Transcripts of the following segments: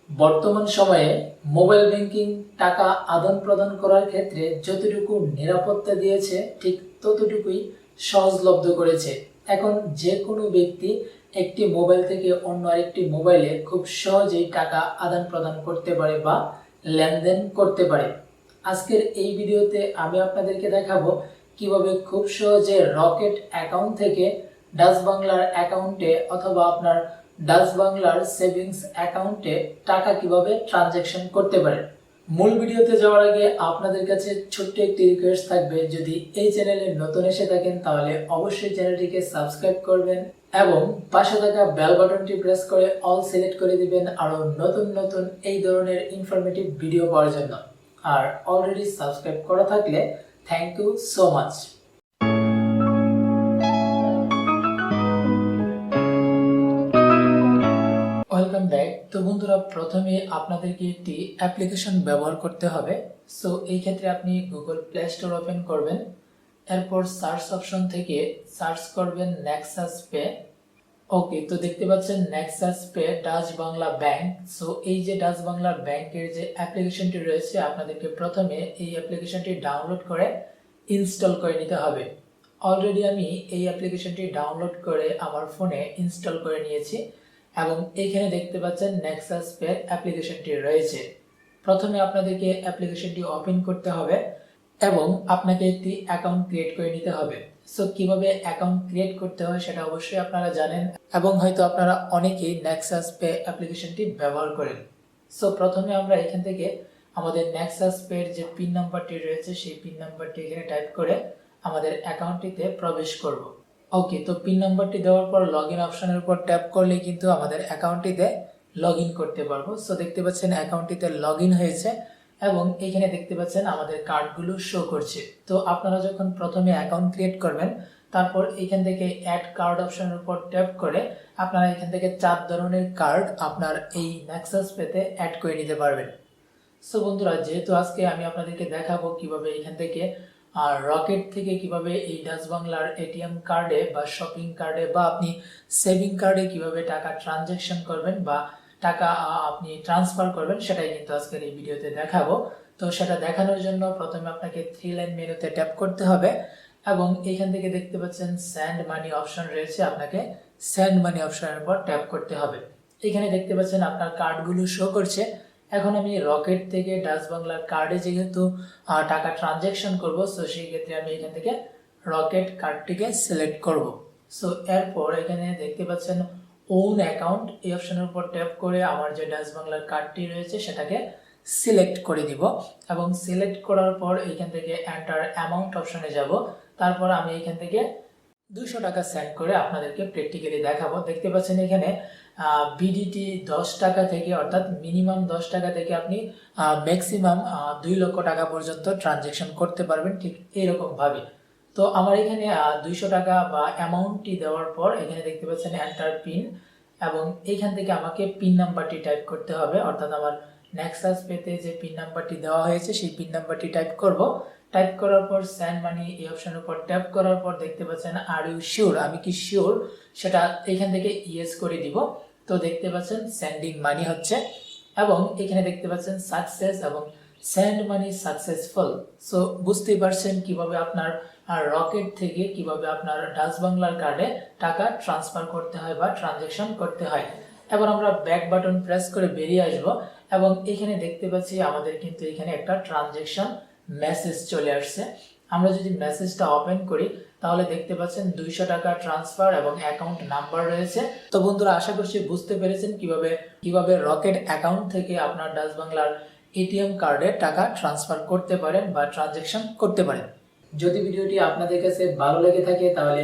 বর্তমান সময়ে mobile banking টাকা আদান প্রদান করার ক্ষেত্রে যতটুকু নিরাপত্তা দিয়েছে ঠিক ততটুকুই সহজলভ্য করেছে। এখন যে কোনো ব্যক্তি একটি মোবাইল থেকে অন্য আরেকটি মোবাইলে খুব সহজেই টাকা আদান প্রদান করতে পারে বা লেনদেন করতে পারে। আজকের এই ভিডিওতে আমি আপনাদেরকে দেখাবো কিভাবে খুব সহজে রকেট অ্যাকাউন্ট থেকে ডাচ বাংলার অ্যাকাউন্টে অথবা আপনার ডাচ বাংলার সেভিংস অ্যাকাউন্টে টাকা কিভাবে ট্রানজ্যাকশন করতে পারেন। মূল ভিডিওতে যাওয়ার আগে আপনাদের কাছে ছোট্ট একটি রিকোয়েস্ট থাকবে, যদি এই চ্যানেলে নতুন এসে থাকেন তাহলে অবশ্যই চ্যানেলটিকে সাবস্ক্রাইব করবেন এবং পাশে থাকা বেল বাটনটি প্রেস করে অল সিলেক্ট করে দিবেন আরো নতুন নতুন এই ধরনের ইনফরমেটিভ ভিডিও পাওয়ার জন্য। আর অলরেডি সাবস্ক্রাইব করা থাকলে thank you so much. Welcome back. তো বন্ধুরা, প্রথমে আপনাদেরকে একটি অ্যাপ্লিকেশন ব্যবহার করতে হবে। সো এই ক্ষেত্রে আপনি গুগল প্লে স্টোর ওপেন করবেন, এরপর সার্চ অপশন থেকে সার্চ করবেন নেক্সাস পে। ওকে, তো দেখতে পাচ্ছেন Nexus pay Dutch Bangla bank. So এই যে ডাচ বাংলা ব্যাংকের যে অ্যাপ্লিকেশনটি রয়েছে, আপনাদেরকে প্রথমে এই অ্যাপ্লিকেশনটি ডাউনলোড করে ইনস্টল করে নিতে হবে। অলরেডি আমি এই অ্যাপ্লিকেশনটি ডাউনলোড করে আমার ফোনে ইনস্টল করে নিয়েছি এবং এইখানে দেখতে পাচ্ছেন নেক্সাস পে অ্যাপ্লিকেশনটি রয়েছে। প্রথমে আপনাদেরকে অ্যাপ্লিকেশনটি ওপেন করতে হবে এবং আপনাকে একটি অ্যাকাউন্ট ক্রিয়েট করে নিতে হবে। সো কিভাবে অ্যাকাউন্ট ক্রিয়েট করতে হয় সেটা অবশ্যই আপনারা জানেন এবং হয়তো আপনারা অনেকেই নেক্সাস পে অ্যাপ্লিকেশনটি ব্যবহার করেন। সো প্রথমে আমরা এখান থেকে আমাদের নেক্সাস পের যে পিন নাম্বারটি রয়েছে সেই পিন নাম্বারটি এখানে টাইপ করে আমাদের অ্যাকাউন্টটিতে প্রবেশ করব। ওকে, তো পিন নাম্বারটি দেওয়ার পর লগ ইন অপশনের উপর ট্যাপ করলে কিন্তু আমাদের অ্যাকাউন্টটিতে লগ ইন করতে পারবো। সো দেখতে পাচ্ছেন অ্যাকাউন্টটিতে লগ ইন হয়েছে এবং এখানে দেখতে পাচ্ছেন আমাদের কার্ডগুলো শো করছে। তো আপনারা যখন প্রথমে অ্যাকাউন্ট ক্রিয়েট করবেন, তারপর এখান থেকে অ্যাড কার্ড অপশনের উপর ট্যাপ করে আপনারা এখান থেকে 4 ধরনের কার্ড আপনার এই নেক্সাস পেতে অ্যাড করে নিতে পারবেন। সো বন্ধুরা, যেহেতু আজকে আমি আপনাদেরকে দেখাবো কিভাবে এখান থেকে রকেট থেকে কিভাবে এই ডাচ বাংলার এটিএম কার্ডে বা শপিং কার্ডে বা আপনি সেভিং কার্ডে কিভাবে টাকা ট্রানজ্যাকশন করবেন বা টাকা আপনি ট্রান্সফার করবেন, সেটাই কিন্তু আজকের এই ভিডিওতে দেখাবো। তো সেটা দেখানোর জন্য প্রথমে আপনাকে 3 লাইন মেনুতে ট্যাপ করতে হবে এবং এখান থেকে দেখতে পাচ্ছেন সেন্ড মানি অপশন রয়েছে, আপনাকে সেন্ড মানি অপশনের উপর ট্যাপ করতে হবে। এখানে দেখতে পাচ্ছেন আপনার কার্ডগুলো শো করছে। এখন আমি রকেট থেকে ডাচ বাংলার কার্ডে যেহেতু টাকা ট্রানজ্যাকশন করব, সো সেই ক্ষেত্রে আমি এখান থেকে রকেট কার্ডটিকে সিলেক্ট করব। সো এরপর এখানে দেখতে পাচ্ছেন ওন অ্যাকাউন্ট, এই অপশনের উপর ট্যাপ করে আমার যে ডাচ বাংলার কার্ডটি রয়েছে সেটাকে সিলেক্ট করে দিব এবং সিলেক্ট করার পর এখান থেকে এন্টার অ্যামাউন্ট অপশনে যাব। তারপর আমি এখান থেকে 200 টাকা সেন্ড করে আপনাদেরকে প্র্যাকটিক্যালি দেখাবো। দেখতে পাচ্ছেন এখানে বিডিটি 10 টাকা থেকে, অর্থাৎ মিনিমাম 10 টাকা থেকে আপনি ম্যাক্সিমাম 2 লক্ষ টাকা পর্যন্ত ট্রানজ্যাকশন করতে পারবেন, ঠিক এইরকম ভাবে। তো আমার এখানে 200 টাকা বা অ্যামাউন্টটি দেওয়ার পর এখানে দেখতে পাচ্ছেন এন্টার পিন এবং এইখান থেকে আমাকে পিন নাম্বারটি টাইপ করতে হবে, অর্থাৎ আমার নেক্সাস পেতে যে পিন নাম্বারটি দেওয়া হয়েছে সেই পিন নাম্বারটি টাইপ করব। টাইপ করার পর সেন্ড মানি এই অপশনের উপর ট্যাপ করার পর দেখতে পাচ্ছেন আর ইউ শিওর, আমি কি শিওর সেটা এখান থেকে ইয়েস করে দিব। তো দেখতে পাচ্ছেন সেন্ডিং মানি হচ্ছে এবং এখানে দেখতে পাচ্ছেন সাকসেস এবং সেন্ড মানি সাকসেসফুল। সো বুঝতেই পারছেন কিভাবে আপনার রকেট থেকে কিভাবে আপনার ডাচ বাংলার কার্ডে টাকা ট্রান্সফার করতে হয় বা ট্রানজ্যাকশন করতে হয়। এবার আমরা ব্যাক বাটন প্রেস করে বেরিয়ে আসব এবং এখানে দেখতে পাচ্ছি আমাদের কিন্তু এখানে একটা ট্রানজ্যাকশন মেসেজ চলে আসছে। আমরা যদি মেসেজটা ওপেন করি তাহলে দেখতে পাচ্ছেন 200 টাকা ট্রান্সফার এবং অ্যাকাউন্ট নাম্বার রয়েছে। তো বন্ধুরা, আশা করছি বুঝতে পেরেছেন কিভাবে রকেট অ্যাকাউন্ট থেকে আপনার ডাচ বাংলার এটিএম কার্ডে টাকা ট্রান্সফার করতে পারেন বা ট্রানজ্যাকশন করতে পারেন। যদি ভিডিওটি আপনাদের কাছে ভালো লেগে থাকে তাহলে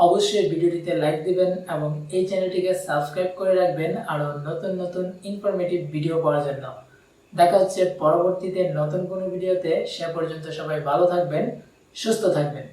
অবশ্যই ভিডিওটিতে লাইক দিবেন এবং এই চ্যানেলটিকে সাবস্ক্রাইব করে রাখবেন আরো নতুন নতুন ইনফরমেটিভ ভিডিও পাওয়ার জন্য। দেখা হচ্ছে পরবর্তীতে নতুন কোনো ভিডিওতে। সে পর্যন্ত সবাই ভালো থাকবেন, সুস্থ থাকবেন।